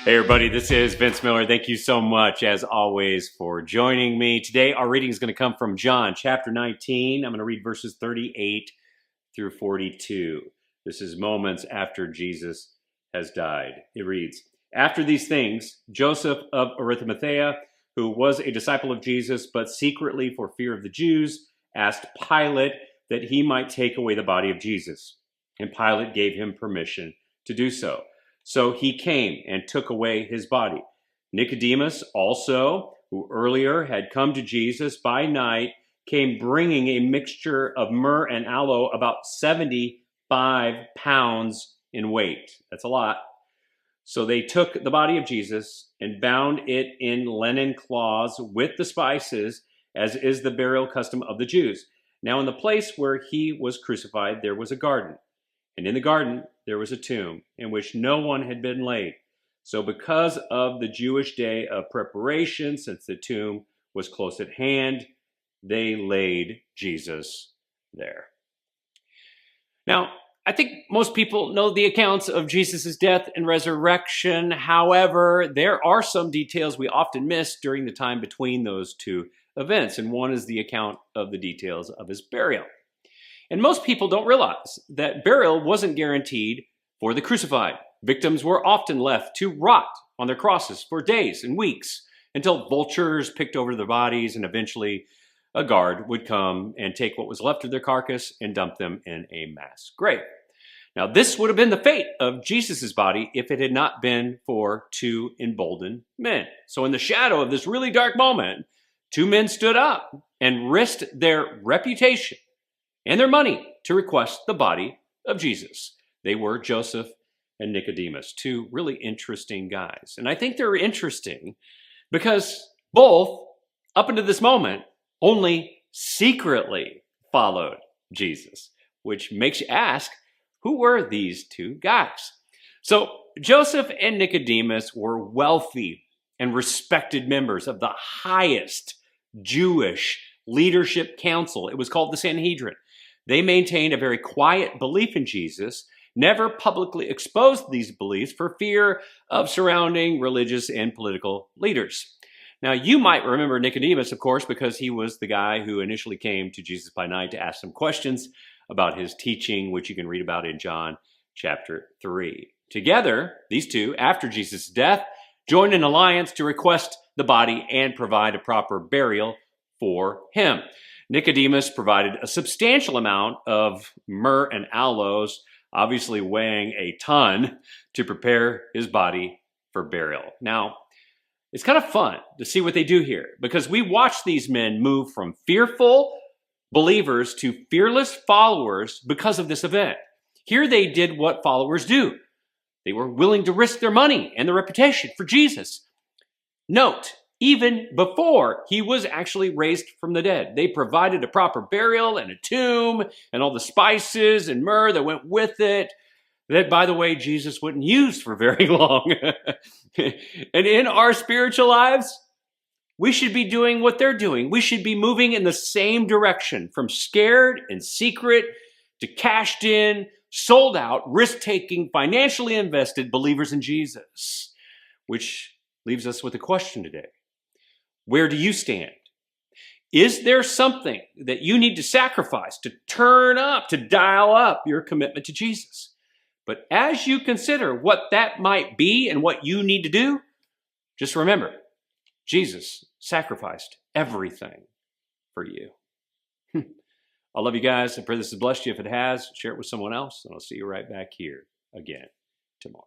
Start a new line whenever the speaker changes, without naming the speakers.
Hey everybody, this is Vince Miller. Thank you so much, as always, for joining me. Today, our reading is going to come from John chapter 19. I'm going to read verses 38 through 42. This is moments after Jesus has died. It reads, "After these things, Joseph of Arimathea, who was a disciple of Jesus, but secretly for fear of the Jews, asked Pilate that he might take away the body of Jesus. And Pilate gave him permission to do so. So he came and took away his body. Nicodemus also, who earlier had come to Jesus by night, came bringing a mixture of myrrh and aloe, about 75 pounds in weight." That's a lot. "So they took the body of Jesus and bound it in linen cloths with the spices, as is the burial custom of the Jews. Now in the place where he was crucified, there was a garden. And in the garden, there was a tomb in which no one had been laid. So because of the Jewish day of preparation, since the tomb was close at hand, they laid Jesus there." Now, I think most people know the accounts of Jesus' death and resurrection. However, there are some details we often miss during the time between those two events. And one is the account of the details of his burial. And most people don't realize that burial wasn't guaranteed for the crucified. Victims were often left to rot on their crosses for days and weeks until vultures picked over their bodies, and eventually a guard would come and take what was left of their carcass and dump them in a mass grave. Now, this would have been the fate of Jesus' body if it had not been for two emboldened men. So in the shadow of this really dark moment, two men stood up and risked their reputation and their money to request the body of Jesus. They were Joseph and Nicodemus, two really interesting guys. And I think they're interesting because both, up until this moment, only secretly followed Jesus, which makes you ask, who were these two guys? So Joseph and Nicodemus were wealthy and respected members of the highest Jewish leadership council. It was called the Sanhedrin. They maintained a very quiet belief in Jesus, never publicly exposed these beliefs for fear of surrounding religious and political leaders. Now, you might remember Nicodemus, of course, because he was the guy who initially came to Jesus by night to ask some questions about his teaching, which you can read about in John chapter 3. Together, these two, after Jesus' death, joined an alliance to request the body and provide a proper burial for him. Nicodemus provided a substantial amount of myrrh and aloes, obviously weighing a ton, to prepare his body for burial. Now, it's kind of fun to see what they do here, because we watch these men move from fearful believers to fearless followers because of this event. Here they did what followers do. They were willing to risk their money and their reputation for Jesus. Note, even before he was actually raised from the dead, they provided a proper burial and a tomb and all the spices and myrrh that went with it, that, by the way, Jesus wouldn't use for very long. And in our spiritual lives, we should be doing what they're doing. We should be moving in the same direction, from scared and secret to cashed in, sold out, risk-taking, financially invested believers in Jesus. Which leaves us with a question today. Where do you stand? Is there something that you need to sacrifice, to turn up, to dial up your commitment to Jesus? But as you consider what that might be and what you need to do, just remember, Jesus sacrificed everything for you. I love you guys. I pray this has blessed you. If it has, share it with someone else, and I'll see you right back here again tomorrow.